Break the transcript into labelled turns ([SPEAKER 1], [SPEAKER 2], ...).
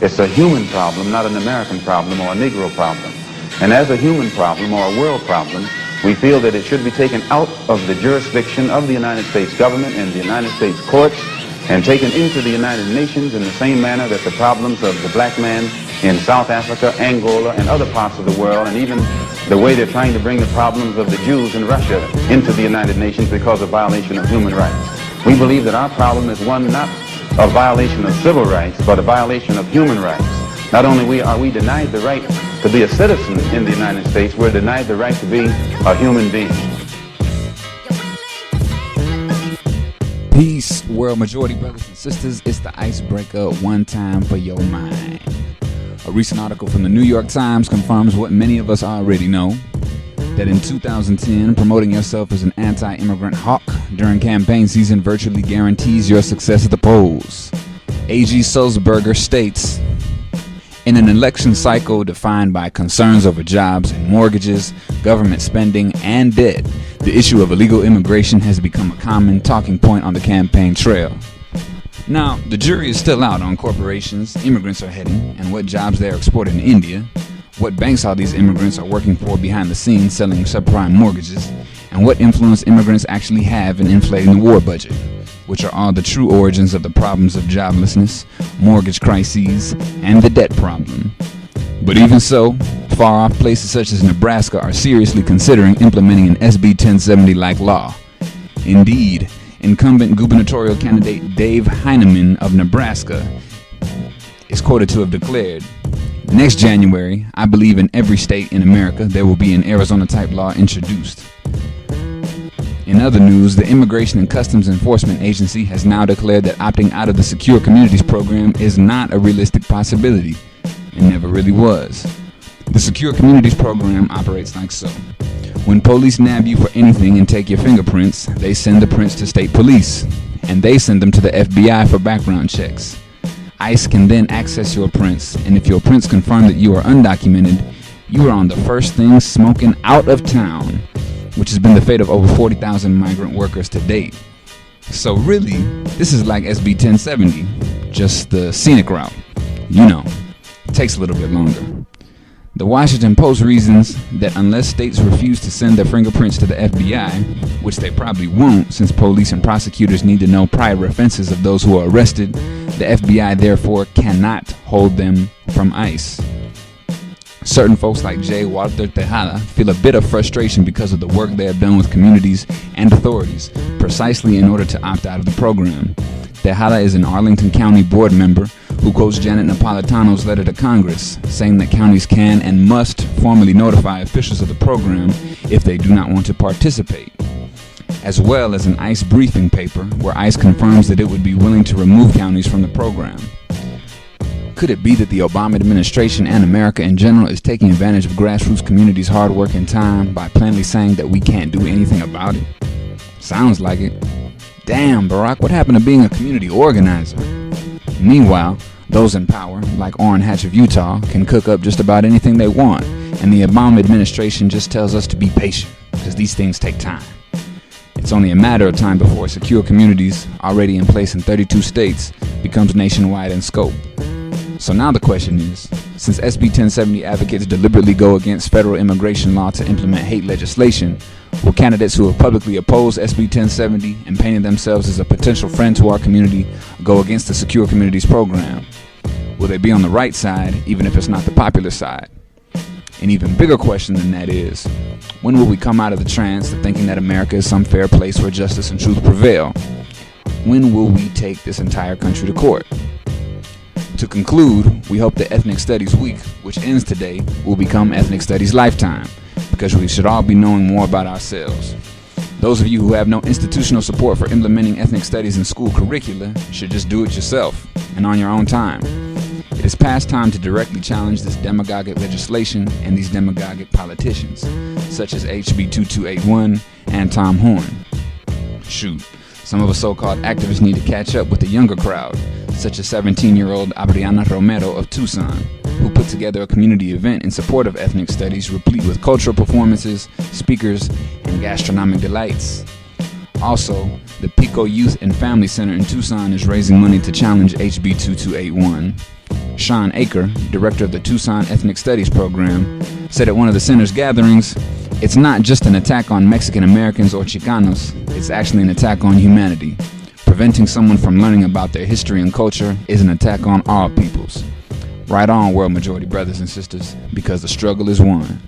[SPEAKER 1] It's a human problem, not an American problem or a Negro problem. And as a human problem or a world problem, we feel that it should be taken out of the jurisdiction of the United States government and the United States courts and taken into the United Nations in the same manner that the problems of the black man in South Africa, Angola, and other parts of the world, and even the way they're trying to bring the problems of the Jews in Russia into the United Nations because of violation of human rights. We believe that our problem is one not of violation of civil rights, but a violation of human rights. Not only are we denied the right to be a citizen in the United States, we're denied the right to be a human being.
[SPEAKER 2] Peace, world majority brothers and sisters. It's the Icebreaker, one time for your mind. A recent article from the New York Times confirms what many of us already know, that in 2010, promoting yourself as an anti-immigrant hawk during campaign season virtually guarantees your success at the polls. A.G. Sulzberger states, in an election cycle defined by concerns over jobs and mortgages, government spending, and debt, the issue of illegal immigration has become a common talking point on the campaign trail. Now, the jury is still out on corporations immigrants are heading and what jobs they are exporting to India, what banks all these immigrants are working for behind the scenes selling subprime mortgages, and what influence immigrants actually have in inflating the war budget, which are all the true origins of the problems of joblessness, mortgage crises, and the debt problem. But even so, far-off places such as Nebraska are seriously considering implementing an SB 1070-like law. Indeed, incumbent gubernatorial candidate Dave Heineman of Nebraska is quoted to have declared, next January, I believe in every state in America there will be an Arizona-type law introduced. In other news, the Immigration and Customs Enforcement Agency has now declared that opting out of the Secure Communities program is not a realistic possibility. It never really was. The Secure Communities program operates like so. When police nab you for anything and take your fingerprints, they send the prints to state police, and they send them to the FBI for background checks. ICE can then access your prints, and if your prints confirm that you are undocumented, you are on the first thing smoking out of town, which has been the fate of over 40,000 migrant workers to date. So really, this is like SB 1070, just the scenic route. You know, it takes a little bit longer. The Washington Post reasons that unless states refuse to send their fingerprints to the FBI, which they probably won't since police and prosecutors need to know prior offenses of those who are arrested, the FBI therefore cannot hold them from ICE. Certain folks like J. Walter Tejada feel a bit of frustration because of the work they have done with communities and authorities precisely in order to opt out of the program. Tejada is an Arlington County board member who quotes Janet Napolitano's letter to Congress, saying that counties can and must formally notify officials of the program if they do not want to participate, as well as an ICE briefing paper where ICE confirms that it would be willing to remove counties from the program. Could it be that the Obama administration and America in general is taking advantage of grassroots communities' hard work and time by plainly saying that we can't do anything about it? Sounds like it. Damn, Barack, what happened to being a community organizer? Meanwhile, those in power, like Orrin Hatch of Utah, can cook up just about anything they want, and the Obama administration just tells us to be patient, because these things take time. It's only a matter of time before Secure Communities, already in place in 32 states, becomes nationwide in scope. So now the question is, since SB 1070 advocates deliberately go against federal immigration law to implement hate legislation, will candidates who have publicly opposed SB 1070 and painted themselves as a potential friend to our community go against the Secure Communities program? Will they be on the right side, even if it's not the popular side? An even bigger question than that is, when will we come out of the trance of thinking that America is some fair place where justice and truth prevail? When will we take this entire country to court? To conclude, we hope that Ethnic Studies Week, which ends today, will become Ethnic Studies Lifetime, because we should all be knowing more about ourselves. Those of you who have no institutional support for implementing ethnic studies in school curricula should just do it yourself and on your own time. It is past time to directly challenge this demagogic legislation and these demagogic politicians, such as HB 2281 and Tom Horn. Shoot, some of us so-called activists need to catch up with the younger crowd, such as 17-year-old Abriana Romero of Tucson, who put together a community event in support of ethnic studies replete with cultural performances, speakers, and gastronomic delights. Also, the Pico Youth and Family Center in Tucson is raising money to challenge HB 2281. Sean Aker, director of the Tucson Ethnic Studies program, said at one of the center's gatherings, "It's not just an attack on Mexican Americans or Chicanos, it's actually an attack on humanity. Preventing someone from learning about their history and culture is an attack on all peoples. Right on, world majority brothers and sisters, because the struggle is won."